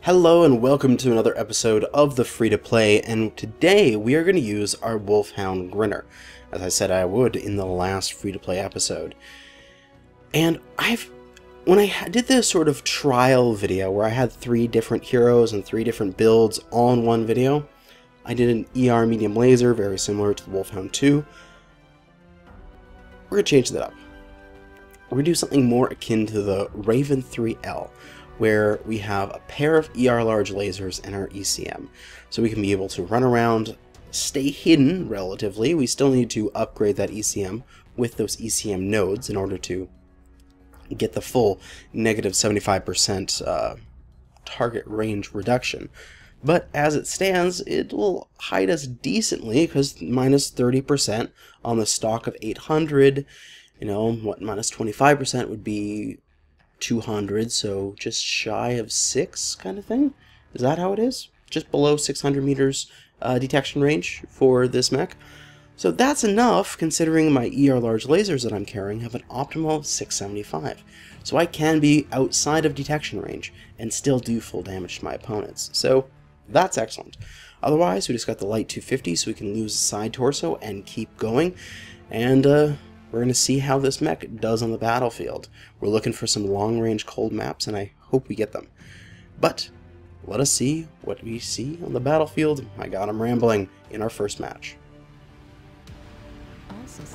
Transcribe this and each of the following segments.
Hello and welcome to another episode of the Free-to-Play, and today we are going to use our Wolfhound Grinner, as I said I would in the last Free-to-Play episode. And when I did this sort of trial video where I had 3 different heroes and 3 different builds all in one video, I did an ER medium laser very similar to the Wolfhound 2. We're going to change that up. We're going to do something more akin to the Raven 3L, where we have a pair of ER large lasers and our ECM. So we can be able to run around, stay hidden relatively. We still need to upgrade that ECM with those ECM nodes in order to get the full negative 75% target range reduction. But as it stands, it will hide us decently, because minus 30% on the stock of 800, you know, what minus 25% would be 200, so just shy of 6 kind of thing. Is that how it is? Just below 600 meters detection range for this mech. So that's enough, considering my ER large lasers that I'm carrying have an optimal 675. So I can be outside of detection range and still do full damage to my opponents. So that's excellent. Otherwise, we just got the light 250, so we can lose the side torso and keep going. And we're going to see how this mech does on the battlefield. We're looking for some long-range cold maps, and I hope we get them. But let us see what we see on the battlefield. My god, I'm rambling, in our first match.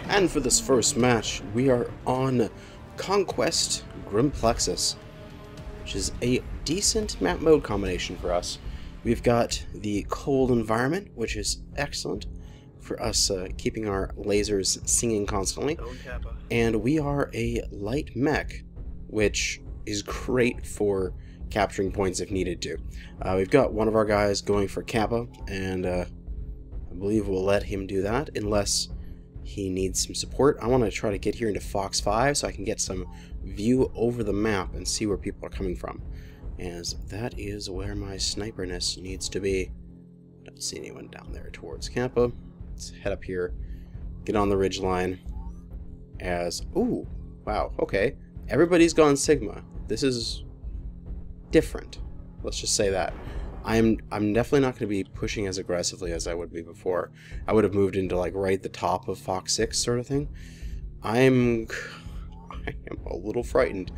And for this first match, we are on Conquest Grimplexus, which is a decent map mode combination for us. We've got the cold environment, which is excellent for us keeping our lasers singing constantly, and we are a light mech, which is great for capturing points if needed to. We've got one of our guys going for Kappa, and I believe we'll let him do that unless he needs some support. I want to try to get here into Fox 5 so I can get some view over the map and see where people are coming from, as that is where my sniperness needs to be. I don't see anyone down there towards Kappa. Let's head up here, get on the ridge line as... Ooh, wow, okay. Everybody's gone Sigma. This is different. Let's just say that. I'm definitely not going to be pushing as aggressively as I would be before. I would have moved into like right the top of Fox 6 sort of thing. I am a little frightened.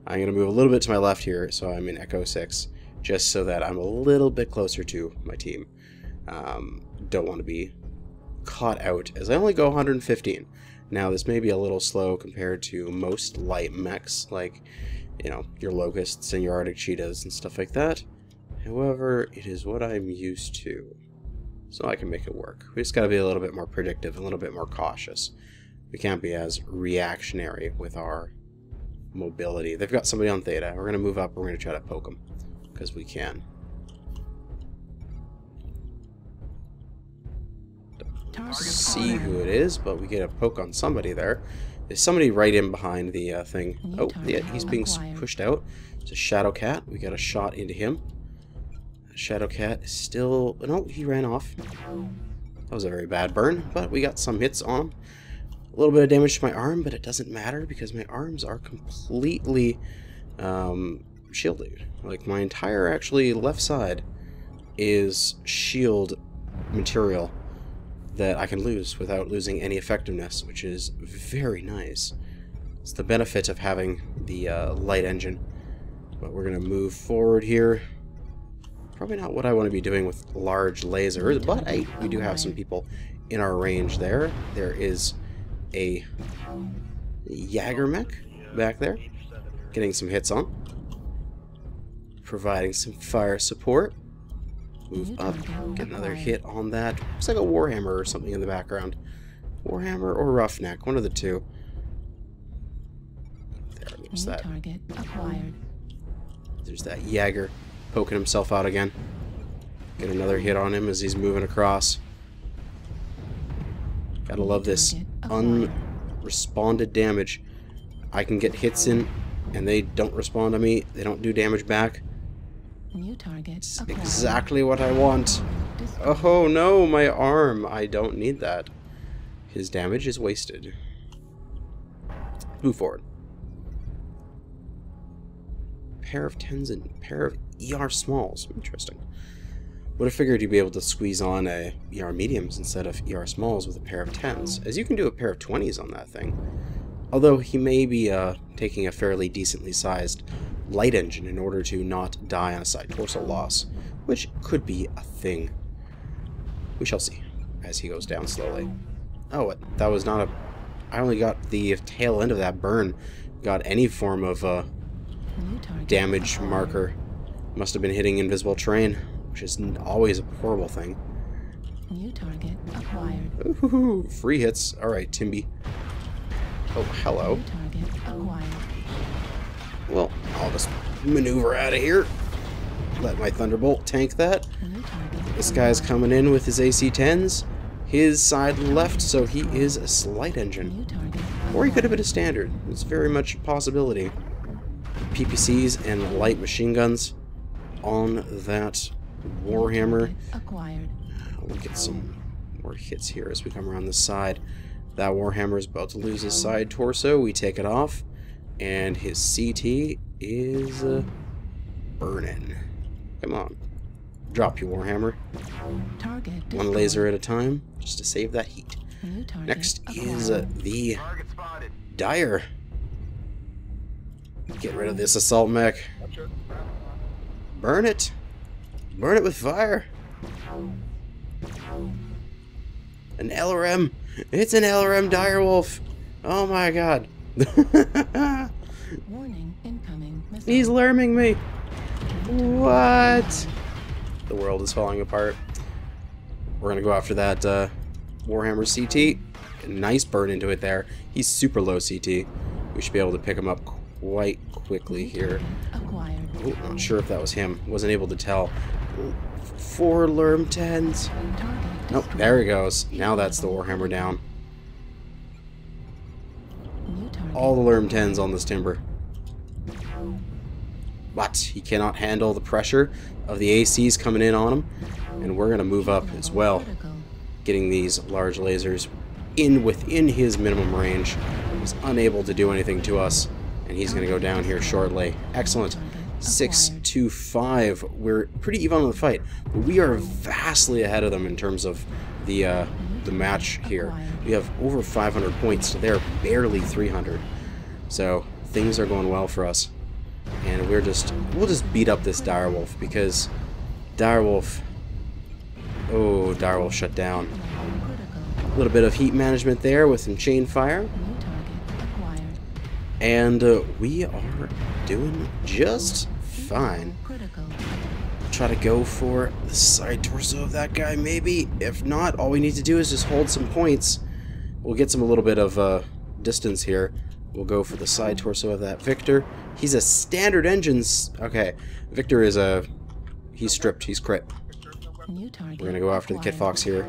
I'm going to move a little bit to my left here, so I'm in Echo 6, just so that I'm a little bit closer to my team. Don't want to be caught out, as I only go 115. Now, this may be a little slow compared to most light mechs, like, you know, your Locusts and your Arctic Cheetahs and stuff like that. However, it is what I'm used to, so I can make it work. We just gotta be a little bit more predictive, a little bit more cautious. We can't be as reactionary with our mobility. They've got somebody on Theta. We're gonna move up, we're gonna try to poke them, because we can. See who it is, but we get a poke on somebody there. There's somebody right in behind the thing. Oh, yeah, he's being pushed out. It's a Shadow Cat. We got a shot into him. Shadow Cat is still... No, he ran off. That was a very bad burn, but we got some hits on him. A little bit of damage to my arm, but it doesn't matter because my arms are completely shielded. Like, my entire, actually, left side is shield material that I can lose without losing any effectiveness, which is very nice. It's the benefit of having the light engine. But we're going to move forward here. Probably not what I want to be doing with large lasers, but hey, we do have some people in our range there. There is a Jaeger mech back there, getting some hits on, providing some fire support. Move up, get another hit on that. Looks like a Warhammer or something in the background. Warhammer or Roughneck, one of the two. There's that. There's that Jaeger poking himself out again. Get another hit on him as he's moving across. Gotta love this unresponded damage. I can get hits in and they don't respond to me. They don't do damage back. New target. It's exactly what I want. Oh no, my arm. I don't need that. His damage is wasted. Move forward. pair of 10s and a pair of ER smalls. Interesting. Would have figured you'd be able to squeeze on a ER mediums instead of ER smalls with a pair of 10s, as you can do a pair of 20s on that thing. Although he may be taking a fairly decently sized light engine in order to not die on a side torso loss, which could be a thing. We shall see as he goes down slowly. Oh, what? That was not a... I only got the tail end of that burn. Got any form of damage marker. Must have been hitting invisible terrain, which is always a horrible thing. New target acquired. Ooh, free hits. Alright, Timby. Oh, hello. New target acquired. Well, I'll just maneuver out of here. Let my Thunderbolt tank that. New target. This guy's coming in with his AC-10s. His side left, so he is a slight engine. New target. Or he could have been a standard. It's very much a possibility. PPCs and light machine guns on that Warhammer. Acquired. We'll get some more hits here as we come around the side. That Warhammer is about to lose his side torso. We take it off, and his CT is burning. Come on. Drop you, Warhammer. Target destroyed. One laser at a time, just to save that heat. New target Next is acquired. the Dire. Get rid of this assault mech. Burn it. Burn it with fire. An LRM. It's an LRM Direwolf. Oh my god. Warning, incoming missile. He's lurming me. What? The world is falling apart. We're gonna go after that Warhammer CT. Nice burn into it there. He's super low CT. We should be able to pick him up quite quickly here. Acquired. Oh, not sure if that was him. Wasn't able to tell. 4 Lerm 10s. Target Nope, destroyed. there he goes. Now that's the Warhammer down. New target. All the Lerm 10s on this timber. But he cannot handle the pressure of the ACs coming in on him. And we're going to move up as well, Critical. getting these large lasers within his minimum range. He's unable to do anything to us, and he's going to go down here shortly. Excellent. 6-5. We're pretty even on the fight, but we are vastly ahead of them in terms of the match here. We have over 500 points, so they're barely 300. So things are going well for us, and we'll just beat up this Direwolf, because Direwolf. Oh, Direwolf shut down. Critical. A little bit of heat management there with some chain fire. New target acquired. And we are doing just fine. Critical. Try to go for the side torso of that guy, maybe. If not, all we need to do is just hold some points. We'll get some a little bit of distance here. We'll go for the side torso of that Victor. He's a standard engines. Okay, Victor is a... He's stripped. He's crit. New target. We're gonna go after the Kit acquired. Fox here.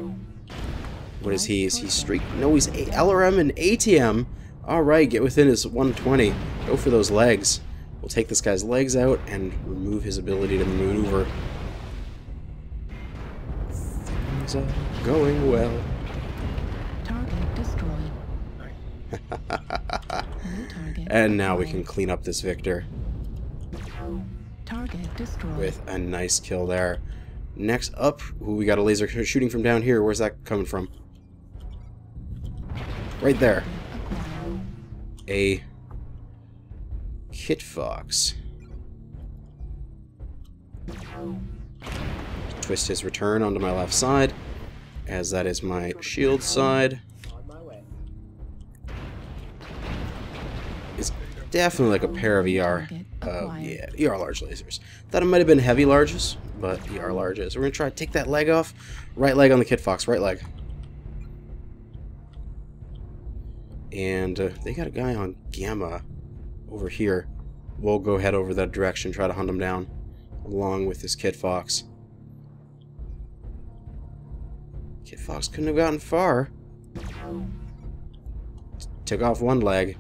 What is he? Is he streak? No, he's a LRM and ATM. Alright, get within his 120. Go for those legs. We'll take this guy's legs out and remove his ability to maneuver. Things are going well. Target destroyed. New target. And now we can acquired. clean up this Victor Target destroyed. with a nice kill there. Next up, ooh, we got a laser shooting from down here. Where's that coming from? Right there. Acquired. A Kit Fox. Twist his return onto my left side, as that is my shield side. It's definitely like a pair of ER. Yeah, ER large lasers. Thought it might have been heavy larges, but ER larges. We're gonna try to take that leg off. Right leg on the Kit Fox, right leg. And they got a guy on Gamma over here. We'll go head over that direction, try to hunt him down, along with this Kit Fox. Kit Fox couldn't have gotten far. Took off one leg.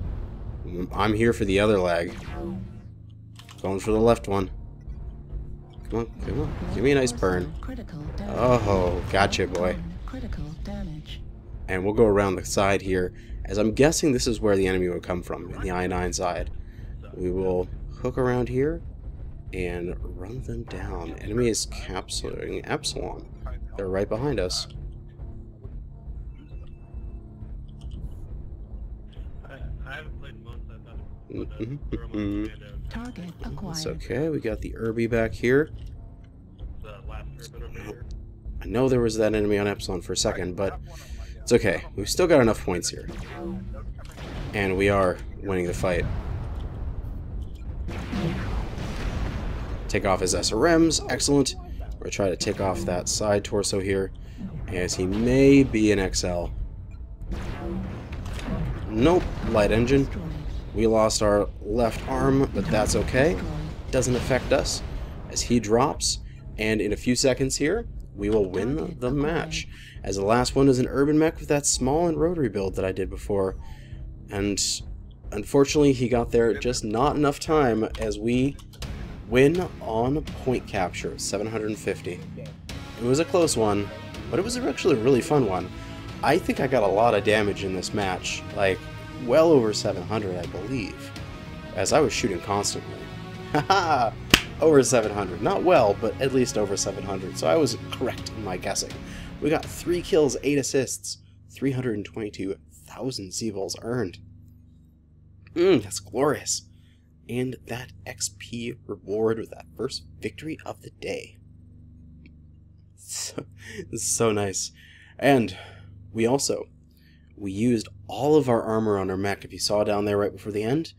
I'm here for the other leg. Going for the left one. Come on, come on. Give me a nice burn. Critical damage. Oh, gotcha, boy. Critical damage. And we'll go around the side here, as I'm guessing this is where the enemy would come from, in the I-9 side. We will hook around here, and run them down. Enemy is capturing Epsilon. They're right behind us. I haven't played months. I thought Target acquired. It's okay. We got the Irby back here. the last bit over here. I know there was that enemy on Epsilon for a second, but it's okay. We've still got enough points here. And we are winning the fight. Take off his SRMs. Excellent. We're going to try to take off that side torso here, as he may be an XL. Nope. Light engine. We lost our left arm, but that's okay. Doesn't affect us as he drops. And in a few seconds here, we will win the match. As the last one is an urban mech with that small and rotary build that I did before. And unfortunately, he got there just not enough time as we win on point capture, 750. It was a close one, but it was actually a really fun one. I think I got a lot of damage in this match, like well over 700, I believe, as I was shooting constantly. Haha! Over 700. Not well, but at least over 700, so I was correct in my guessing. We got 3 kills, 8 assists, 322,000 Z-Volts earned. That's glorious. And that XP reward with that first victory of the day. So nice. And we used all of our armor on our mech. If you saw down there right before the end,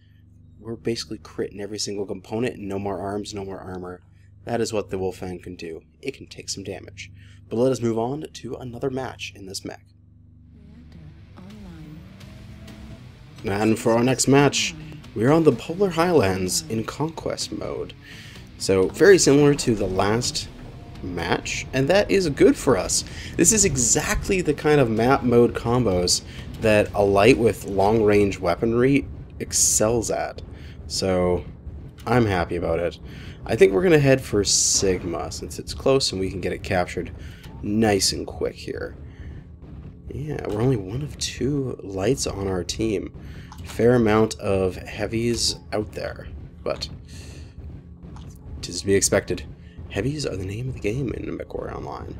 we're basically critting every single component, and no more arms, no more armor. That is what the Wolfang can do. It can take some damage. But let us move on to another match in this mech. And for our next match, we're on the Polar Highlands in Conquest mode. So very similar to the last match, and that is good for us. This is exactly the kind of map mode combos that a light with long-range weaponry excels at. So I'm happy about it. I think we're going to head for Sigma since it's close and we can get it captured nice and quick here. Yeah, we're only one of 2 lights on our team. Fair amount of heavies out there, but it is to be expected. Heavies are the name of the game in MechWarrior Online.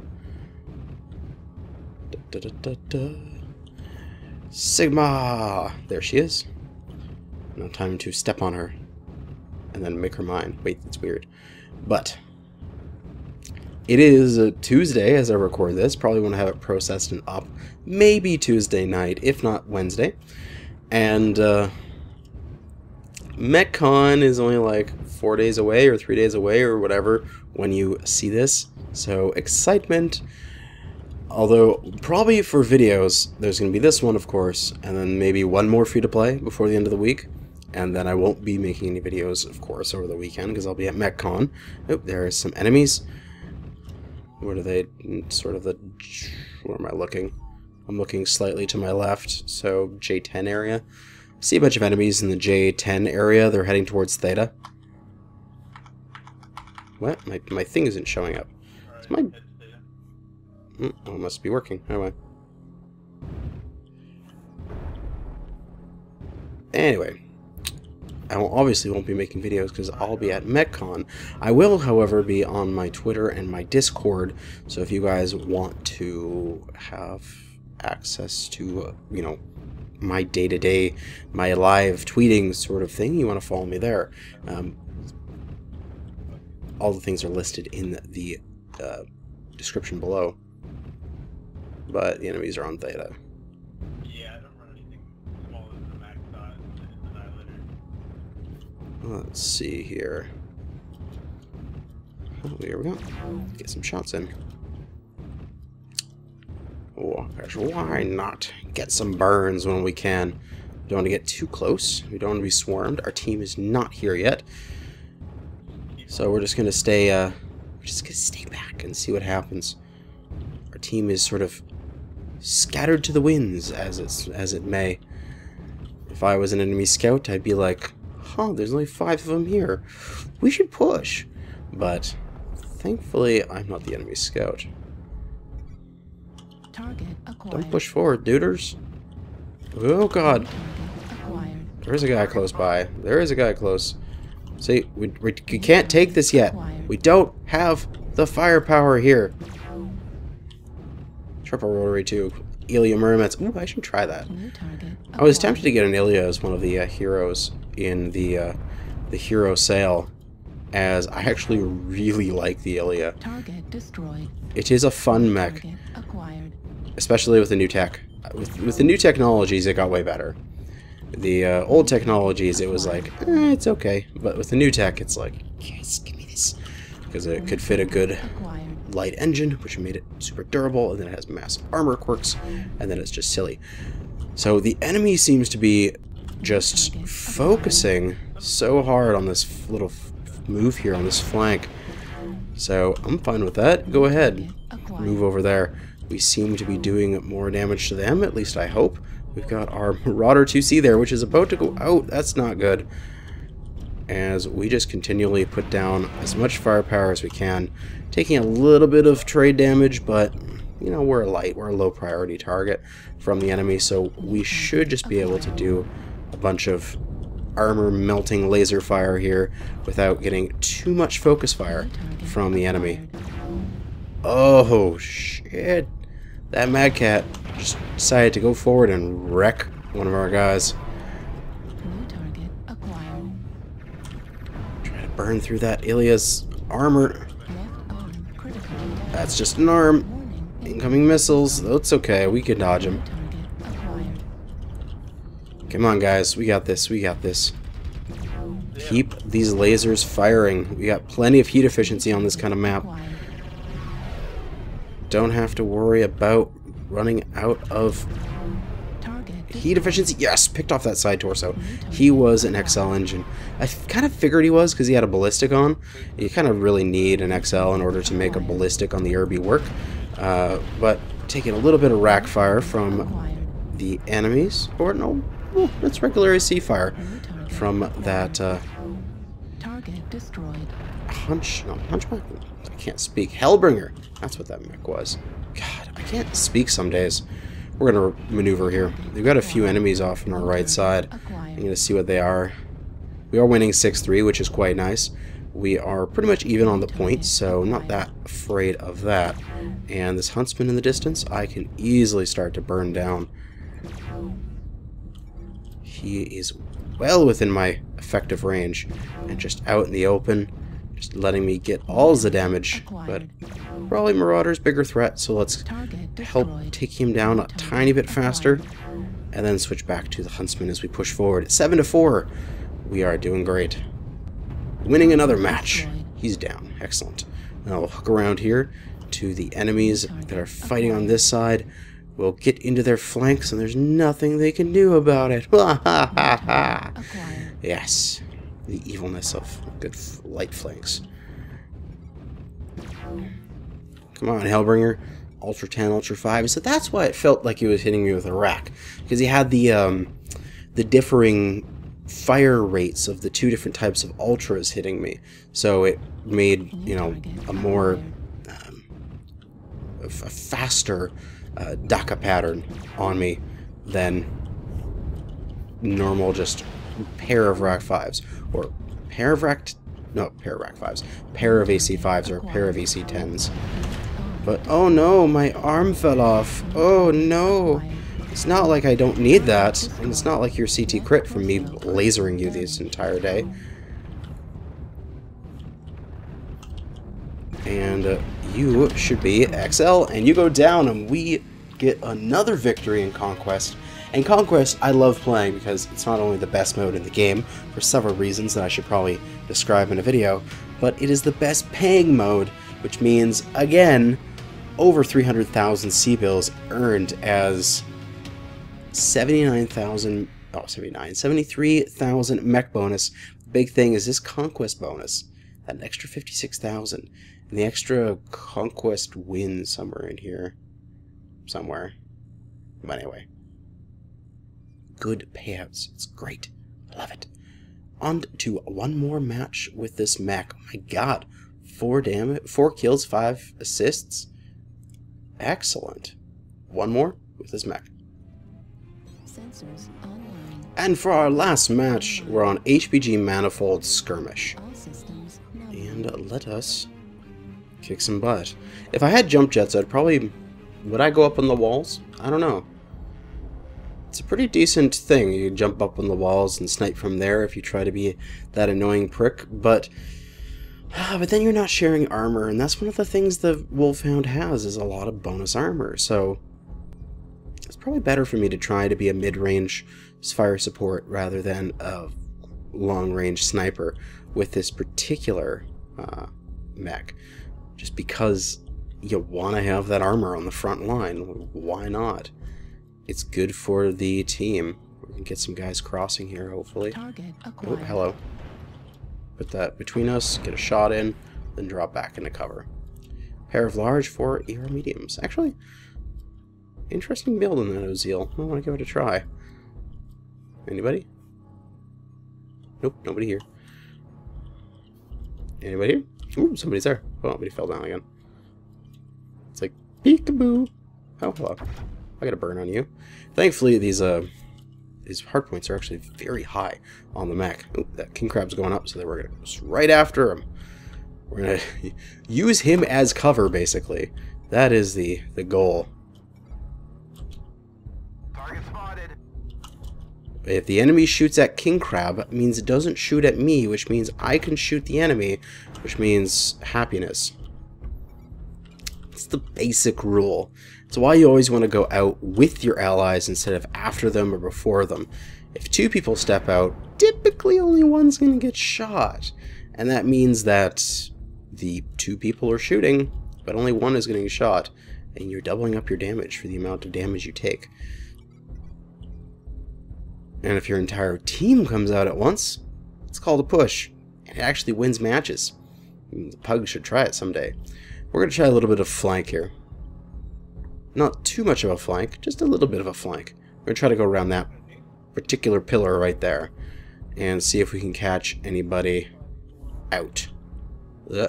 Sigma! There she is. Now time to step on her and then make her mine. Wait, that's weird. But it is a Tuesday as I record this. Probably want to have it processed and up maybe Tuesday night, if not Wednesday. And MechCon is only like 4 days away or 3 days away or whatever when you see this. So excitement. Although probably for videos, there's going to be this one, of course, and then maybe one more free to play before the end of the week. And then I won't be making any videos, of course, over the weekend because I'll be at MechCon. Oh, there are some enemies. What are they? Sort of the... Where am I looking? I'm looking slightly to my left, so J10 area. See a bunch of enemies in the J10 area. They're heading towards Theta. What? My thing isn't showing up. It's my... Oh, it must be working. Anyway, I obviously won't be making videos because I'll be at MechCon. I will, however, be on my Twitter and my Discord, so if you guys want to have access to, you know, my day-to-day, my live tweeting sort of thing, you want to follow me there. All the things are listed in the description below. But the enemies are on Theta. Yeah, I don't run anything smaller than the max size in the Annihilator. Let's see here. Oh, here we go. Get some shots in. Oh, gosh, why not get some burns when we can? We don't want to get too close. We don't want to be swarmed. Our team is not here yet. So we're just gonna stay back and see what happens. Our team is sort of scattered to the winds, as it may. If I was an enemy scout, I'd be like, huh, there's only 5 of them here. We should push. But thankfully, I'm not the enemy scout. Target acquired. Don't push forward, duders. Oh god. Acquired. There's a guy close by. There is a guy close. See, we can't take this yet. We don't have the firepower here. Triple rotary too. Ilya Murmets. Ooh, I should try that. New target I was acquired. tempted to get an Ilya as one of the heroes in the hero sale, as I actually really like the Ilya. Target destroyed. It is a fun mech, Target acquired. especially with the new tech. With the new technologies, it got way better. The old technologies, it was like, it's okay. But with the new tech, it's like, yes, give me this. Because it could fit a good Acquired. light engine, which made it super durable, and then it has massive armor quirks, and then it's just silly. So the enemy seems to be just focusing so hard on this little move here on this flank. So I'm fine with that. Go ahead. Move over there. We seem to be doing more damage to them, at least I hope. We've got our Marauder 2C there, which is about to go out. That's not good. As we just continually put down as much firepower as we can, taking a little bit of trade damage, but, you know, we're a low priority target from the enemy, so we should just be able to do a bunch of armor melting laser fire here without getting too much focus fire from the enemy. Oh, shit. That Mad Cat just decided to go forward and wreck one of our guys. New target acquired. Try to burn through that Ilya's armor. Left arm critical damage. That's just an arm. Warning. Incoming missiles. That's okay. We can dodge them. Target acquired. Come on, guys. We got this. We got this. Keep these lasers firing. We got plenty of heat efficiency on this kind of map. Acquired. Don't have to worry about running out of Target heat efficiency. Yes, picked off that side torso. He was an XL engine. I kind of figured he was because he had a ballistic on. You kind of really need an XL in order to make a ballistic on the Irby work. But taking a little bit of rack fire from acquired. the enemies, or no, it's regular AC fire from that Target destroyed. Hunchback. I can't speak. Hellbringer. That's what that mech was. God, I can't speak some days. We're gonna maneuver here. We've got a few enemies off on our right side. I'm gonna see what they are. We are winning 6-3, which is quite nice. We are pretty much even on the points, so not that afraid of that. And this huntsman in the distance, I can easily start to burn down. He is well within my effective range, and just out in the open, just letting me get all the damage. But probably Marauder's bigger threat, so let's help take him down a tiny bit faster, and then switch back to the huntsman as we push forward. 7-4. We are doing great. Winning another match. He's down. Excellent. Now we'll hook around here to the enemies that are fighting on this side. We'll get into their flanks, and there's nothing they can do about it. Yes. The evilness of good light flanks. Come on, Hellbringer. Ultra 10, Ultra 5. So that's why it felt like he was hitting me with a rack. Because he had the differing fire rates of the two different types of ultras hitting me. So it made, you know, a more a faster DACA pattern on me than normal just pair of rack 5s, or pair of rack 5s, pair of AC 5s, or pair of AC 10s. But oh no, my arm fell off. Oh no. It's not like I don't need that, and it's not like you're CT crit from me lasering you this entire day. And you should be XL, and you go down, and we get another victory in Conquest. And Conquest I love playing because it's not only the best mode in the game, for several reasons that I should probably describe in a video, but it is the best paying mode, which means, again, over 300,000 C-bills earned as 73,000 mech bonus. The big thing is this Conquest bonus, that an extra 56,000, and the extra Conquest win somewhere in here. Somewhere. But anyway. Good payouts. It's great. I love it. On to one more match with this mech. Oh my god. 4 kills, 5 assists. Excellent. One more with this mech. Sensors online. And for our last match, we're on HPG Manifold Skirmish. All systems nominal. And let us kick some butt. If I had jump jets, I'd probably... Would I go up on the walls? I don't know. It's a pretty decent thing. You jump up on the walls and snipe from there if you try to be that annoying prick, but then you're not sharing armor, and that's one of the things the Wolfhound has, is a lot of bonus armor, so it's probably better for me to try to be a mid-range fire support rather than a long-range sniper with this particular mech, just because you want to have that armor on the front line. Why not? It's good for the team. We can get some guys crossing here, hopefully. Target Oh, acquired. hello. Put that between us, get a shot in, then drop back into cover. Pair of large for ER mediums. Actually, interesting build in that Ozil. I want to give it a try. Anybody? Nope, nobody here. Anybody here? Ooh, somebody's there. Oh, somebody fell down again. It's like, peekaboo. Oh, hello. I got a burn on you. Thankfully, these hard points are actually very high on the mech. Ooh, that king crab's going up, so we're gonna go right after him. We're gonna use him as cover, basically. That is the goal. Target spotted. If the enemy shoots at king crab, it means it doesn't shoot at me, which means I can shoot the enemy, which means happiness. It's the basic rule. It's why you always want to go out with your allies instead of after them or before them. If two people step out, typically only one's going to get shot. And that means that the two people are shooting, but only one is getting shot. And you're doubling up your damage for the amount of damage you take. And if your entire team comes out at once, it's called a push. And it actually wins matches. The Pug should try it someday. We're going to try a little bit of flank here. Not too much of a flank, just a little bit of a flank. We're going to try to go around that particular pillar right there and see if we can catch anybody out.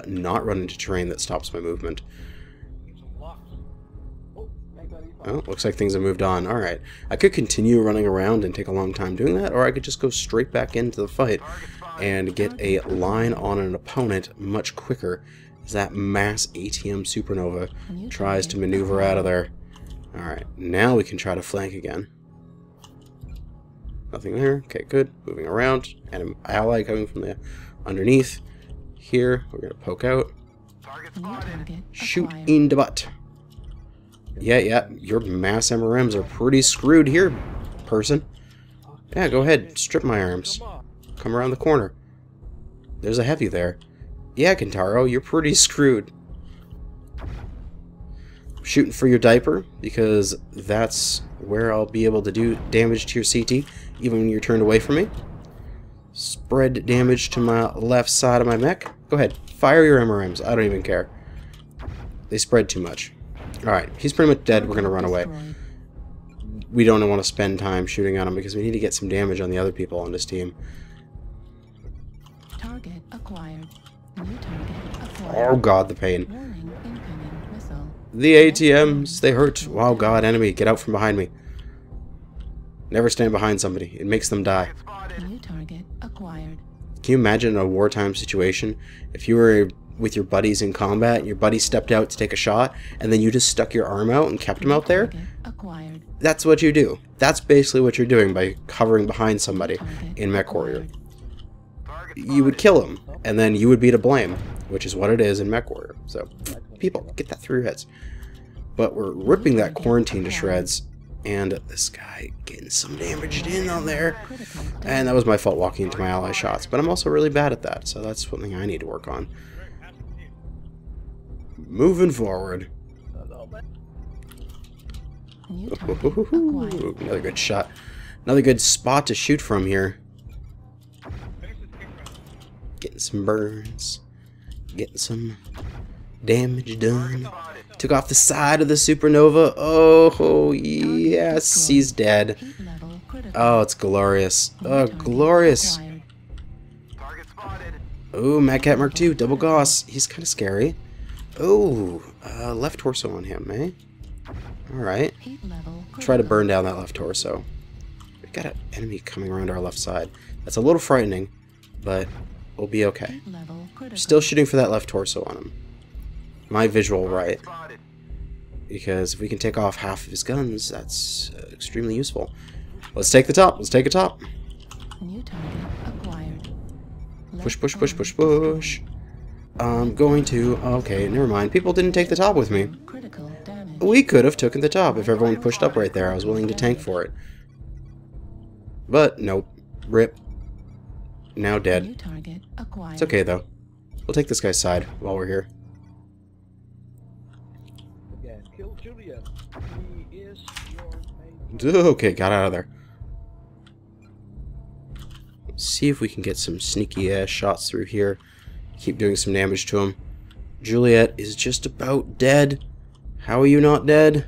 Not run into terrain that stops my movement. Oh, looks like things have moved on. Alright. I could continue running around and take a long time doing that, or I could just go straight back into the fight and get a line on an opponent much quicker as that mass ATM supernova tries to maneuver out of there. Alright, now we can try to flank again. Nothing there. Okay, good. Moving around. And an ally coming from the underneath. Here, we're going to poke out. Target New spotted. target Shoot acquired. in the butt. Yeah, your mass MRMs are pretty screwed here, person. Yeah, go ahead. Strip my arms. Come around the corner. There's a heavy there. Yeah, Kentaro, you're pretty screwed. I'm shooting for your diaper, because that's where I'll be able to do damage to your CT, even when you're turned away from me. Spread damage to my left side of my mech. Go ahead, fire your MRMs. I don't even care. They spread too much. Alright, he's pretty much dead. We're going to run away. Destroyed. We don't want to spend time shooting at him, because we need to get some damage on the other people on this team. Target acquired. New target acquired. Oh god, the pain. Warning, incoming missile. The ATMs, they hurt. Wow, god, enemy, get out from behind me. Never stand behind somebody. It makes them die. Target spotted. New target acquired. Can you imagine a wartime situation if you were with your buddies in combat and your buddy stepped out to take a shot and then you just stuck your arm out and kept him out there? Target acquired. That's what you do. That's basically what you're doing by covering behind somebody Target in MechWarrior. acquired. Target You would spotted. kill him, and then you would be to blame, which is what it is in MechWarrior. So, people, get that through your heads. But we're ripping that quarantine to shreds, and this guy getting some damage in on there. Critical And that was my fault walking into my ally shots, but I'm also really bad at that, so that's something I need to work on. Moving forward. New target acquired. Another good shot. Another good spot to shoot from here. Finish this kick run. Getting some burns. Getting some damage done. Spotted. Took off the side of the supernova. Oh, yes, he's dead. Heat level critical. Oh, it's glorious. New Oh, target glorious. acquired. Target spotted. Oh, Mad Cat Mark II, double Gauss. He's kind of scary. Oh, left torso on him, eh? Alright. Heat level Try to critical. burn down that left torso. got an enemy coming around our left side. That's a little frightening, but we'll be okay. Heat level critical. Still shooting for that left torso on him. My visual right. Because if we can take off half of his guns, that's extremely useful. Let's take the top. Let's take a top. New target acquired. Push, push, push, push, push. I'm going to... Okay, never mind. People didn't take the top with me. Critical damage. We could have taken the top if everyone pushed up right there. I was willing to tank for it. But, nope. Rip. Now New dead. target acquired. It's okay, though. We'll take this guy's side while we're here. Again, kill Juliet. He is your main. Okay, got out of there. Let's see if we can get some sneaky-ass shots through here. Keep doing some damage to him. Juliet is just about dead. How are you not dead?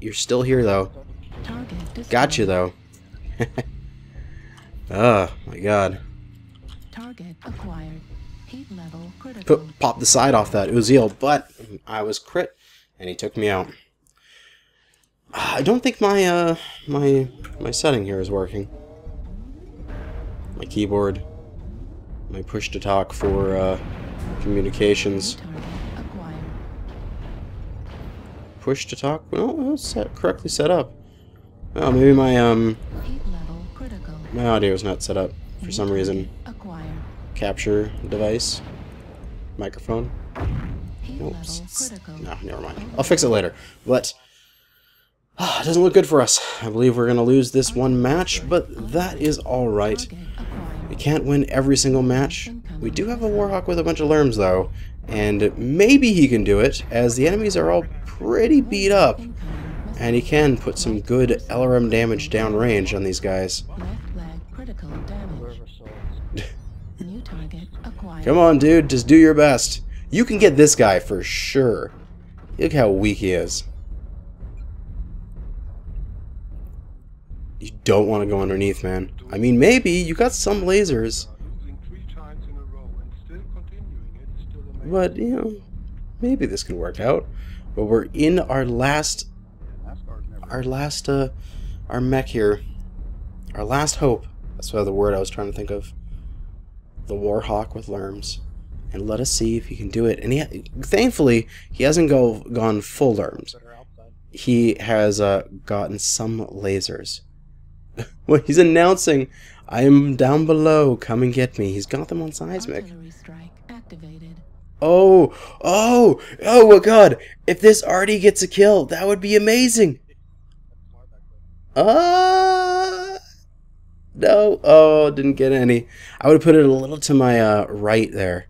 You're still here, though. Target destroyed. Got you, though. Oh, my God. Target acquired. Heat level critical. Pop the side off that Uziel, but I was crit, and he took me out. I don't think my my setting here is working. My keyboard, my push to talk for communications. New target acquired. Push to talk? No, it's correctly set up. Oh, maybe my Heat level critical. my audio is not set up for some reason. Acquired. Capture device, microphone. Heat Nope. level critical. No, never mind. I'll fix it later. But it doesn't look good for us. I believe we're gonna lose this one match, but that is all right. Target acquired. We can't win every single match. We do have a Warhawk with a bunch of lerms, though, and maybe he can do it, as the enemies are all pretty beat up, and he can put some good LRM damage downrange on these guys. Left leg critical damage. New target acquired. Come on, dude, just do your best. You can get this guy for sure. Look how weak he is. You don't want to go underneath, man. I mean, maybe. You got some lasers. Losing 3 times in a row and still continuing it is still amazing. But, you know, maybe this can work out. But we're in our last our mech here. Our last hope. That's the word I was trying to think of. The Warhawk with lerms. And let us see if he can do it. And thankfully, he hasn't gone full lerms. He has gotten some lasers. Well, he's announcing, I am down below, come and get me. He's got them on seismic. Artillery strike activated. Oh my God. If this already gets a kill, that would be amazing. No. Oh, didn't get any. I would have put it a little to my right there.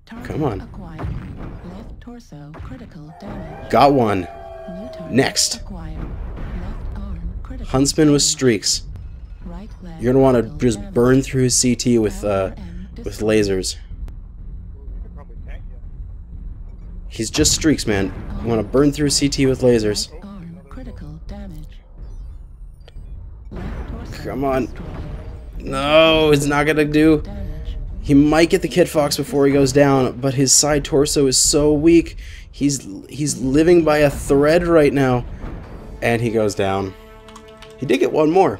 Target Come on. acquired. Left torso critical damage. Got one. New target Next. acquired. Left arm critical Huntsman with damage. streaks. Right leg You're gonna want to critical just damage. burn through his CT with LRM with destroyed. lasers. He's just streaks, man. You want to burn through CT with lasers. Right arm critical damage. Left torso Come on. destroyed. No, it's not gonna do. Damage. He might get the Kit Fox before he goes down, but his side torso is so weak. He's living by a thread right now. And he goes down. He did get one more.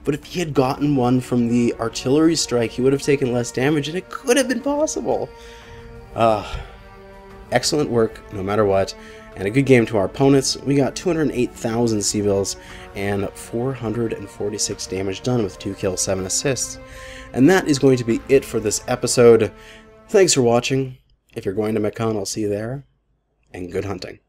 But if he had gotten one from the artillery strike, he would have taken less damage, and it could have been possible. Excellent work, no matter what. And a good game to our opponents. We got 208,000 C-bills and 446 damage done with 2 kills, 7 assists. And that is going to be it for this episode. Thanks for watching. If you're going to MechCon, I'll see you there. And good hunting.